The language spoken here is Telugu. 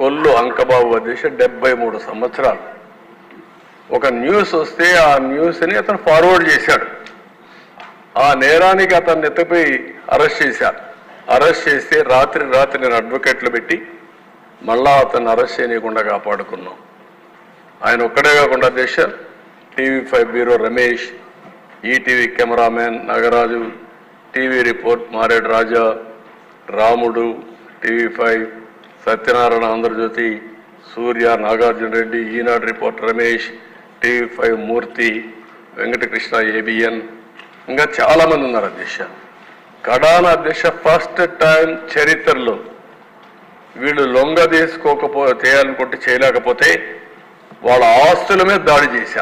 కొల్లు అంకబాబు అధ్యక్ష 73 సంవత్సరాలు. ఒక న్యూస్ వస్తే ఆ న్యూస్ని అతను ఫార్వర్డ్ చేశాడు. ఆ నేరానికి అతన్ని ఎత్తిపోయి అరెస్ట్ చేశారు. అరెస్ట్ చేస్తే రాత్రి నేను అడ్వకేట్లు పెట్టి మళ్ళా అతన్ని అరెస్ట్ చేయకుండా కాపాడుకున్నాం. ఆయన ఒక్కడే కాకుండా అధ్యక్ష TV5 bureau Ramesh, ETV cameraman Nagaraju, TV report మారేడు రాజా, రాముడు, TV5, సత్యనారాయణ ఆంధ్రజ్యోతి, సూర్య, నాగార్జున రెడ్డి, ఈనాడు రిపోర్ట్ రమేష్, TV5 మూర్తి, వెంకటకృష్ణ ABN, ఇంకా చాలామంది ఉన్నారు అధ్యక్ష. కడాన అధ్యక్ష ఫస్ట్ టైం చరిత్రలో వీళ్ళు లొంగ తీసుకోకపోతే చేయాలనుకుంటే చేయలేకపోతే వాళ్ళ ఆస్తుల మీద దాడి చేశారు.